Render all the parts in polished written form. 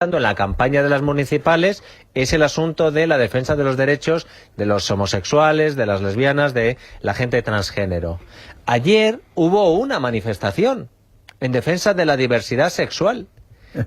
en la campaña de las municipales es el asunto de la defensa de los derechos de los homosexuales, de las lesbianas, de la gente transgénero. Ayer hubo una manifestación en defensa de la diversidad sexual,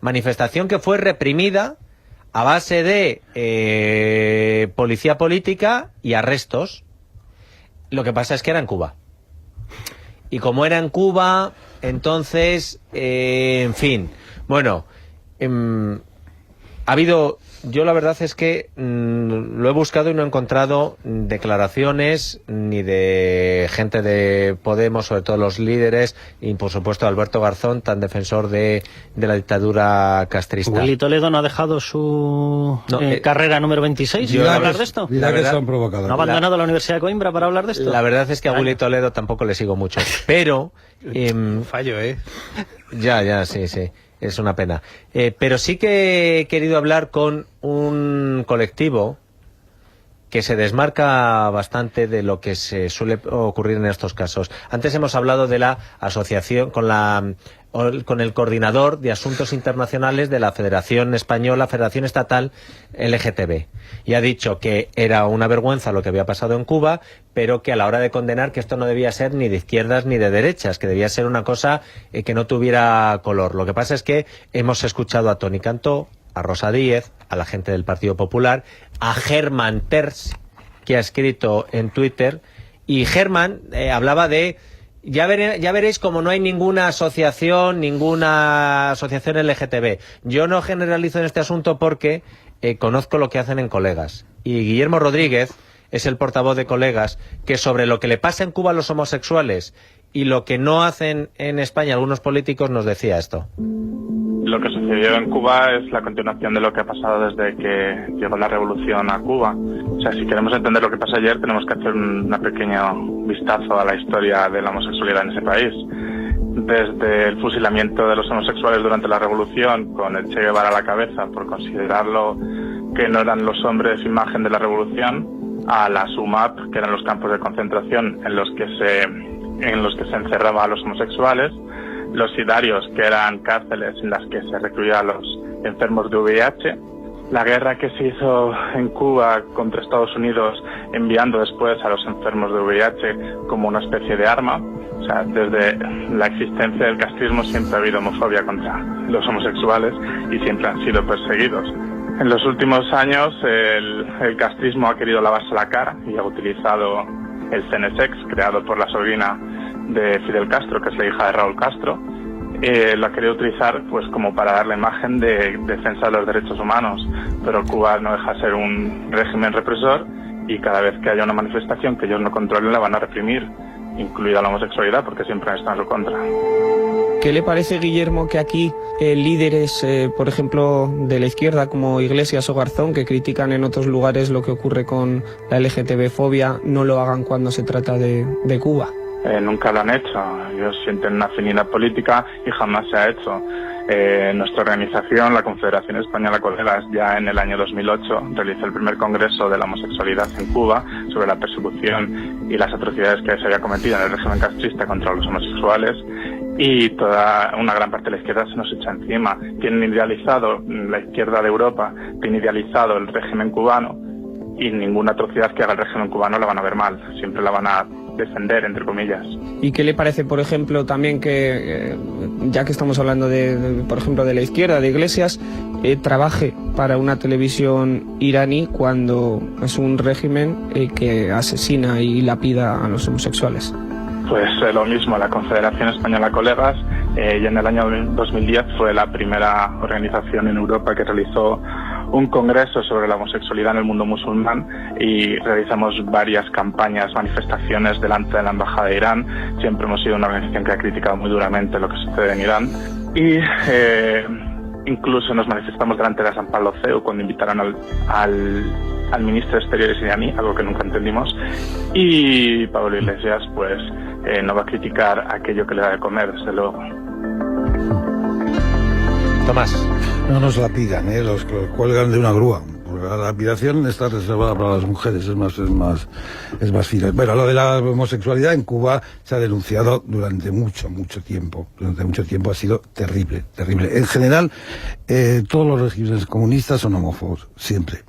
manifestación que fue reprimida a base de policía política y arrestos. Lo que pasa es que era en Cuba. Y como era en Cuba, entonces, en fin, bueno, ha habido, yo la verdad es que lo he buscado y no he encontrado declaraciones ni de gente de Podemos, sobre todo los líderes, y por supuesto Alberto Garzón, tan defensor de la dictadura castrista. Willy Toledo no ha dejado su carrera número 26 para hablar de esto. Mira que son provocadores. ¿No ha abandonado la Universidad de Coimbra para hablar de esto? La verdad es que a Willy Toledo tampoco le sigo mucho, pero... fallo, Ya, sí. Es una pena. Pero sí que he querido hablar con un colectivo que se desmarca bastante de lo que se suele ocurrir en estos casos. Antes hemos hablado de la asociación con el coordinador de asuntos internacionales de la Federación Española, Federación Estatal LGTB. Y ha dicho que era una vergüenza lo que había pasado en Cuba, pero que a la hora de condenar que esto no debía ser ni de izquierdas ni de derechas, que debía ser una cosa que no tuviera color. Lo que pasa es que hemos escuchado a Toni Cantó, a Rosa Díez, a la gente del Partido Popular, a Germán Terç, que ha escrito en Twitter, y Germán hablaba de... Ya veréis como no hay ninguna asociación LGTB. Yo no generalizo en este asunto porque conozco lo que hacen en Colegas. Y Guillermo Rodríguez es el portavoz de Colegas, que sobre lo que le pasa en Cuba a los homosexuales y lo que no hacen en España algunos políticos nos decía esto. Lo que sucedió en Cuba es la continuación de lo que ha pasado desde que llegó la revolución a Cuba. O sea, si queremos entender lo que pasó ayer, tenemos que hacer un pequeño vistazo a la historia de la homosexualidad en ese país. Desde el fusilamiento de los homosexuales durante la revolución, con el Che Guevara a la cabeza por considerarlo que no eran los hombres imagen de la revolución, a las UMAP, que eran los campos de concentración en los que se encerraba a los homosexuales, los sidarios, que eran cárceles en las que se recluía a los enfermos de VIH, la guerra que se hizo en Cuba contra Estados Unidos, enviando después a los enfermos de VIH como una especie de arma. O sea, desde la existencia del castrismo siempre ha habido homofobia contra los homosexuales y siempre han sido perseguidos. En los últimos años el castrismo ha querido lavarse la cara y ha utilizado el CNSEX, creado por la sobrina de Fidel Castro, que es la hija de Raúl Castro. Lo ha querido utilizar pues como para dar la imagen de defensa de los derechos humanos, pero Cuba no deja de ser un régimen represor y cada vez que haya una manifestación que ellos no controlen la van a reprimir, incluida la homosexualidad, porque siempre han estado en su contra. ¿Qué le parece, Guillermo, que aquí líderes, por ejemplo, de la izquierda como Iglesias o Garzón, que critican en otros lugares lo que ocurre con la LGTB-fobia, no lo hagan cuando se trata de Cuba? Nunca lo han hecho. Ellos sienten una afinidad política y jamás se ha hecho. Nuestra organización, la Confederación Española Colegas, ya en el año 2008 realizó el primer congreso de la homosexualidad en Cuba sobre la persecución y las atrocidades que se había cometido en el régimen castrista contra los homosexuales, y toda una gran parte de la izquierda se nos echa encima. Tienen idealizado, la izquierda de Europa tiene idealizado el régimen cubano, y ninguna atrocidad que haga el régimen cubano la van a ver mal, siempre la van a defender, entre comillas. ¿Y qué le parece, por ejemplo, también que, ya que estamos hablando por ejemplo, de la izquierda, de Iglesias, trabaje para una televisión iraní cuando es un régimen que asesina y lapida a los homosexuales? Pues lo mismo, la Confederación Española Colegas, ya en el año 2010 fue la primera organización en Europa que realizó un congreso sobre la homosexualidad en el mundo musulmán, y realizamos varias campañas, manifestaciones delante de la Embajada de Irán. Siempre hemos sido una organización que ha criticado muy duramente lo que sucede en Irán, y incluso nos manifestamos delante de la San Pablo CEU cuando invitaron al ministro de Exteriores iraní, algo que nunca entendimos, y Pablo Iglesias pues no va a criticar aquello que le da de comer, desde luego. Tomás. No nos la pidan, los cuelgan de una grúa, La lapidación está reservada para las mujeres, es más fina. Bueno, lo de la homosexualidad en Cuba se ha denunciado durante mucho tiempo. Durante mucho tiempo ha sido terrible. En general, todos los regímenes comunistas son homófobos, siempre.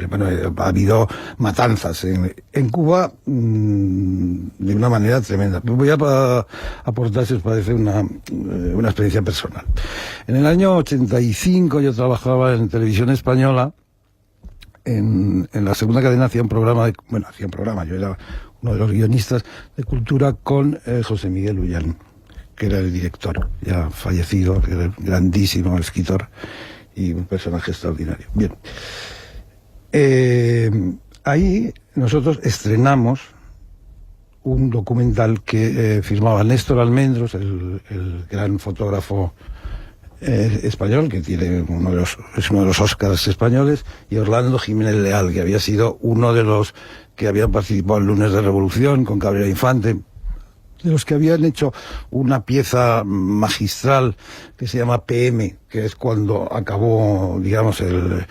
Bueno, ha habido matanzas en Cuba de una manera tremenda. Voy a aportar, si os parece, una experiencia personal. En el año 85 yo trabajaba en Televisión Española, en la segunda cadena hacía un programa, yo era uno de los guionistas de Cultura con José Miguel Ullán, que era el director, ya fallecido, que era grandísimo escritor y un personaje extraordinario. Bien. Ahí nosotros estrenamos un documental que firmaba Néstor Almendros, el gran fotógrafo español, que tiene es uno de los Óscars españoles, y Orlando Jiménez Leal, que había sido uno de los que habían participado en Lunes de Revolución con Cabrera Infante, de los que habían hecho una pieza magistral que se llama PM, que es cuando acabó, digamos, el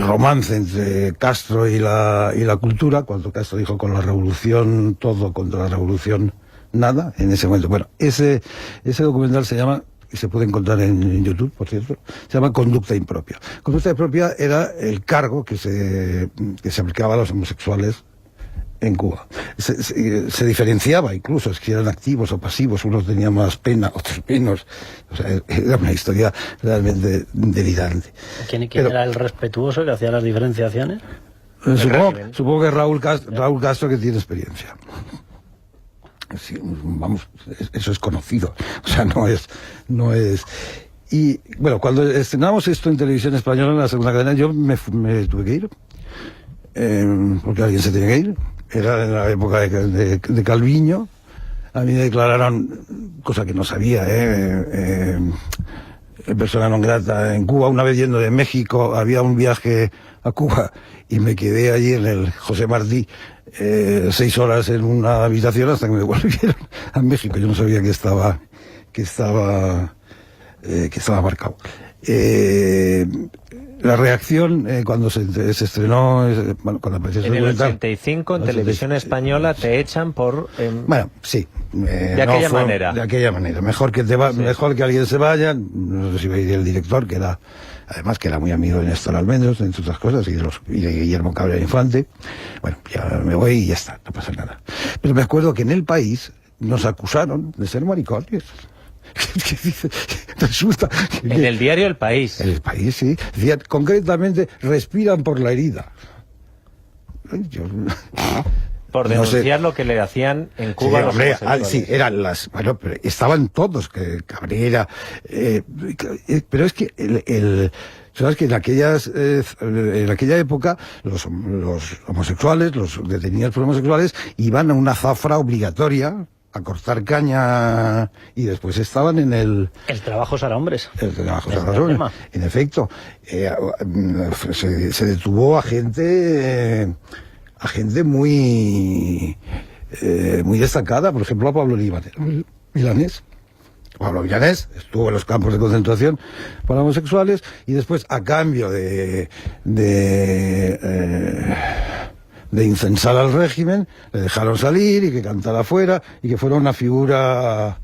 romance entre Castro y la cultura, cuando Castro dijo con la revolución todo, contra la revolución nada, en ese momento. Bueno, ese documental se llama, y se puede encontrar en YouTube, por cierto, se llama Conducta Impropia. Conducta Impropia era el cargo que se aplicaba a los homosexuales en Cuba. Se diferenciaba incluso, si eran activos o pasivos, unos tenían más pena, otros menos. O sea, era una historia realmente delirante. ¿Quién era el respetuoso que hacía las diferenciaciones? Supongo que Raúl Castro, que tiene experiencia. Sí, vamos, eso es conocido. O sea, no es... Y bueno, cuando estrenamos esto en Televisión Española, en la segunda cadena, yo me tuve que ir. Porque alguien se tenía que ir. Era en la época de Calviño. A mí me declararon, cosa que no sabía, persona non grata en Cuba. Una vez yendo de México, había un viaje a Cuba y me quedé allí en el José Martí 6 horas en una habitación hasta que me devolvieron a México. Yo no sabía que estaba marcado. La reacción cuando se estrenó, cuando apareció en el 85 en Televisión Española te echan por bueno, sí, de aquella manera. De aquella manera. Mejor que alguien se vaya. No sé si iba a ir el director, que era muy amigo de Néstor Almendros, entre otras cosas, y de Guillermo Cabrera Infante. Bueno, ya me voy y ya está, no pasa nada. Pero me acuerdo que en El País nos acusaron de ser maricones. Resulta que en el diario El País. El País, sí. Decían, concretamente, respiran por la herida. Por denunciar lo que le hacían en Cuba, sí, los homosexuales. Sí, eran bueno, pero estaban todos, que Cabrera, pero es que sabes que en aquella época los homosexuales, los detenidos por homosexuales, iban a una zafra obligatoria a cortar caña, y después estaban en el trabajo para hombres. El trabajo para hombres. En efecto, se detuvo a gente muy destacada, por ejemplo a Pablo Milanés. Pablo Milanés estuvo en los campos de concentración para homosexuales, y después, a cambio de incensar al régimen, le dejaron salir y que cantara afuera, y que fuera una figura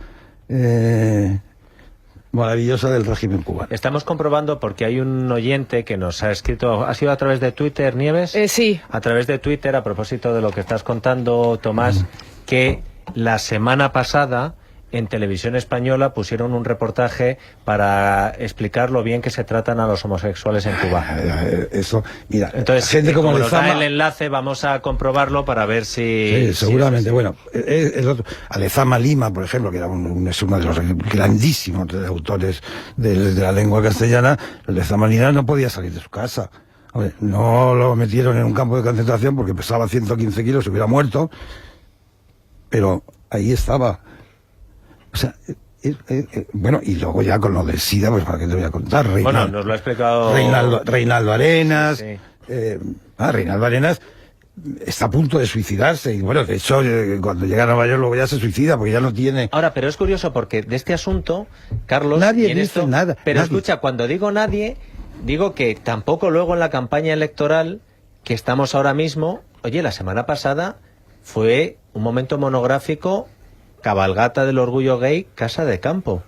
maravillosa del régimen cubano. Estamos comprobando, porque hay un oyente que nos ha escrito, ¿ha sido a través de Twitter, Nieves? Sí. A través de Twitter, a propósito de lo que estás contando, Tomás, que la semana pasada en Televisión Española pusieron un reportaje para explicar lo bien que se tratan a los homosexuales en Cuba. Eso, mira, entonces, gente como nos da el enlace, vamos a comprobarlo para ver si... Sí, seguramente. Bueno, Alezama Lima, por ejemplo, que es uno de los grandísimos autores de la lengua castellana. Alezama Lima no podía salir de su casa. No lo metieron en un campo de concentración porque pesaba 115 kilos, se hubiera muerto, pero ahí estaba. O sea, bueno, y luego ya con lo del SIDA, pues para qué te voy a contar. Bueno, nos lo ha explicado Reinaldo Arenas. Sí. Reinaldo Arenas está a punto de suicidarse, y bueno, de hecho, cuando llega a Nueva York luego ya se suicida porque ya no tiene... Ahora, pero es curioso porque de este asunto, Carlos... Nadie dice nada. Pero nadie. Escucha, cuando digo nadie, digo que tampoco luego en la campaña electoral que estamos ahora mismo, oye, la semana pasada fue un momento monográfico, cabalgata del orgullo gay, Casa de Campo.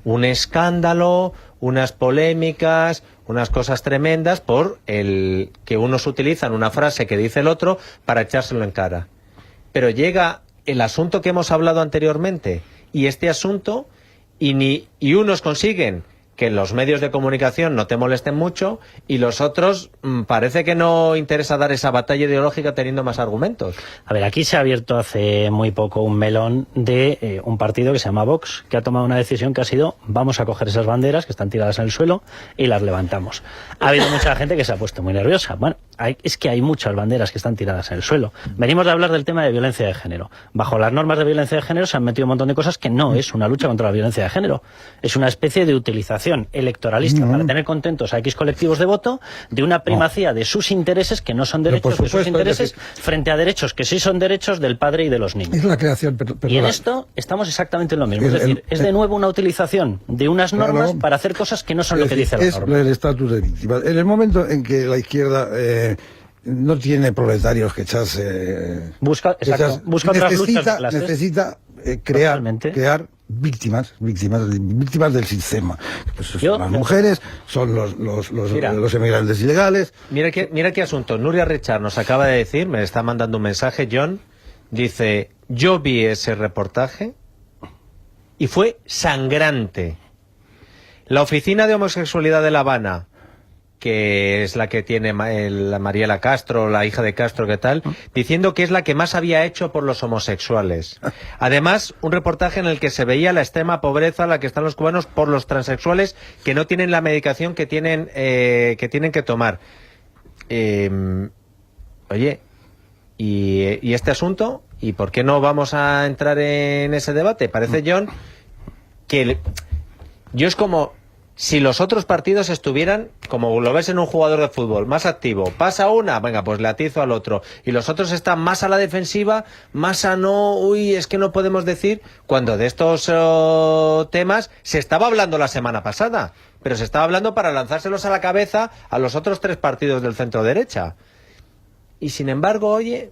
Un escándalo, unas polémicas, unas cosas tremendas por el que unos utilizan una frase que dice el otro para echárselo en cara. Pero llega el asunto que hemos hablado anteriormente y este asunto y unos consiguen que los medios de comunicación no te molesten mucho y los otros parece que no interesa dar esa batalla ideológica teniendo más argumentos. A ver, aquí se ha abierto hace muy poco un melón de un partido que se llama Vox, que ha tomado una decisión que ha sido: vamos a coger esas banderas que están tiradas en el suelo y las levantamos. Ha habido mucha gente que se ha puesto muy nerviosa. Bueno, es que hay muchas banderas que están tiradas en el suelo. Venimos de hablar del tema de violencia de género. Bajo las normas de violencia de género se han metido un montón de cosas que no es una lucha contra la violencia de género. Es una especie de utilización electoralista para tener contentos a X colectivos de voto, de una primacía de sus intereses, que no son derechos de sus intereses, frente a derechos que sí son derechos del padre y de los niños. Es la creación, y en esto estamos exactamente en lo mismo. Es decir, es de nuevo una utilización de unas normas para hacer cosas que no son lo que dice la norma. Es el estatus de víctima. En el momento en que la izquierda no tiene proletarios que echarse... Busca otras luchas de clases. Necesita crear víctimas del sistema. Pues son las mujeres, son los emigrantes ilegales. Mira qué asunto. Nuria Richard nos acaba de decir, me está mandando un mensaje, John, dice: yo vi ese reportaje y fue sangrante. La oficina de homosexualidad de La Habana, que es la que tiene la Mariela Castro, la hija de Castro, ¿qué tal?, diciendo que es la que más había hecho por los homosexuales. Además, un reportaje en el que se veía la extrema pobreza a la que están los cubanos por los transexuales que no tienen la medicación que tienen que tomar. Oye, ¿y este asunto? ¿Y por qué no vamos a entrar en ese debate? Parece, John, que yo es como si los otros partidos estuvieran, como lo ves en un jugador de fútbol, más activo. Pasa una, venga, pues le atizo al otro. Y los otros están más a la defensiva, más a no, es que no podemos decir, cuando de estos temas se estaba hablando la semana pasada, pero se estaba hablando para lanzárselos a la cabeza a los otros tres partidos del centro derecha. Y sin embargo, oye,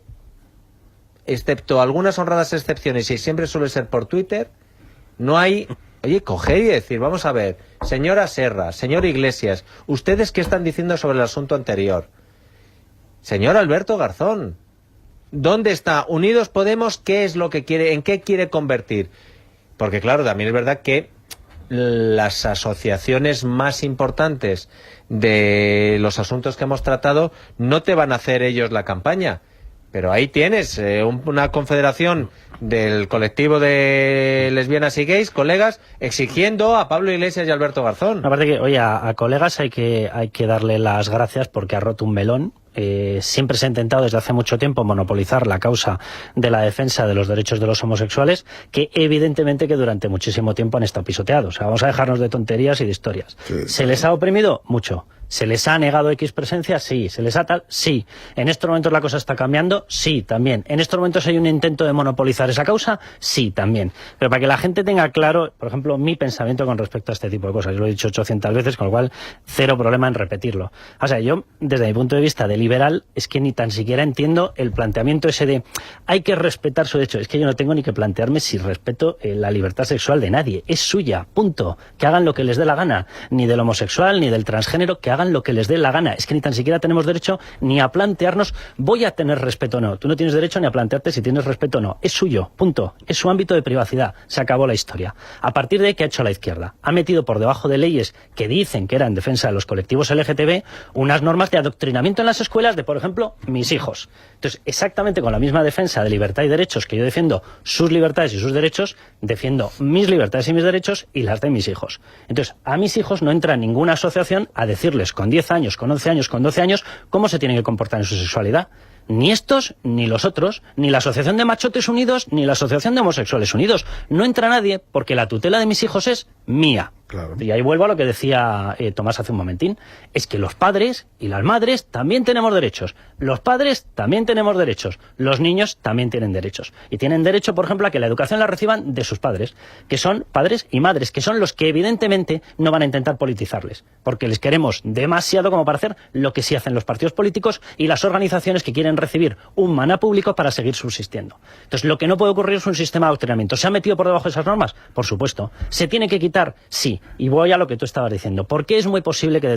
excepto algunas honradas excepciones, y siempre suele ser por Twitter, no hay... Oye, coger y decir, vamos a ver, señora Serra, señor Iglesias, ¿ustedes qué están diciendo sobre el asunto anterior? Señor Alberto Garzón, ¿dónde está Unidos Podemos? ¿Qué es lo que quiere, en qué quiere convertir? Porque claro, también es verdad que las asociaciones más importantes de los asuntos que hemos tratado no te van a hacer ellos la campaña. Pero ahí tienes una confederación del colectivo de lesbianas y gays, colegas, exigiendo a Pablo Iglesias y Alberto Garzón. Aparte que, oye, a colegas hay que darle las gracias porque ha roto un melón. Siempre se ha intentado desde hace mucho tiempo monopolizar la causa de la defensa de los derechos de los homosexuales, que evidentemente que durante muchísimo tiempo han estado pisoteados. O sea, vamos a dejarnos de tonterías y de historias. Sí. ¿Se les ha oprimido? Mucho. ¿Se les ha negado X presencia? Sí. ¿Se les ha tal? Sí. ¿En estos momentos la cosa está cambiando? Sí, también. ¿En estos momentos hay un intento de monopolizar esa causa? Sí, también. Pero para que la gente tenga claro, por ejemplo, mi pensamiento con respecto a este tipo de cosas, yo lo he dicho 800 veces, con lo cual cero problema en repetirlo. O sea, yo, desde mi punto de vista de liberal, es que ni tan siquiera entiendo el planteamiento ese de hay que respetar su derecho. Es que yo no tengo ni que plantearme si respeto la libertad sexual de nadie. Es suya, punto. Que hagan lo que les dé la gana. Ni del homosexual, ni del transgénero, que hagan lo que les dé la gana. Es que ni tan siquiera tenemos derecho ni a plantearnos voy a tener respeto o no. Tú no tienes derecho ni a plantearte si tienes respeto o no. Es suyo, punto. Es su ámbito de privacidad. Se acabó la historia. A partir de ahí, ¿qué ha hecho la izquierda? Ha metido por debajo de leyes que dicen que eran en defensa de los colectivos LGTB unas normas de adoctrinamiento en las escuelas de, por ejemplo, mis hijos. Entonces, exactamente con la misma defensa de libertad y derechos que yo defiendo sus libertades y sus derechos, defiendo mis libertades y mis derechos y las de mis hijos. Entonces, a mis hijos no entra ninguna asociación a decirles con 10 años, con 11 años, con 12 años, cómo se tienen que comportar en su sexualidad. Ni estos, ni los otros, ni la Asociación de Machotes Unidos, ni la Asociación de Homosexuales Unidos. No entra nadie porque la tutela de mis hijos es mía. Claro. Y ahí vuelvo a lo que decía Tomás hace un momentín. Es que los padres y las madres también tenemos derechos. Los padres también tenemos derechos. Los niños también tienen derechos. Y tienen derecho, por ejemplo, a que la educación la reciban de sus padres, que son padres y madres, que son los que evidentemente no van a intentar politizarles, porque les queremos demasiado como para hacer lo que sí hacen los partidos políticos y las organizaciones que quieren recibir un maná público para seguir subsistiendo. Entonces, lo que no puede ocurrir es un sistema de adoctrinamiento. ¿Se ha metido por debajo de esas normas? Por supuesto. ¿Se tiene que quitar? Sí. Y voy a lo que tú estabas diciendo. ¿Por qué es muy posible que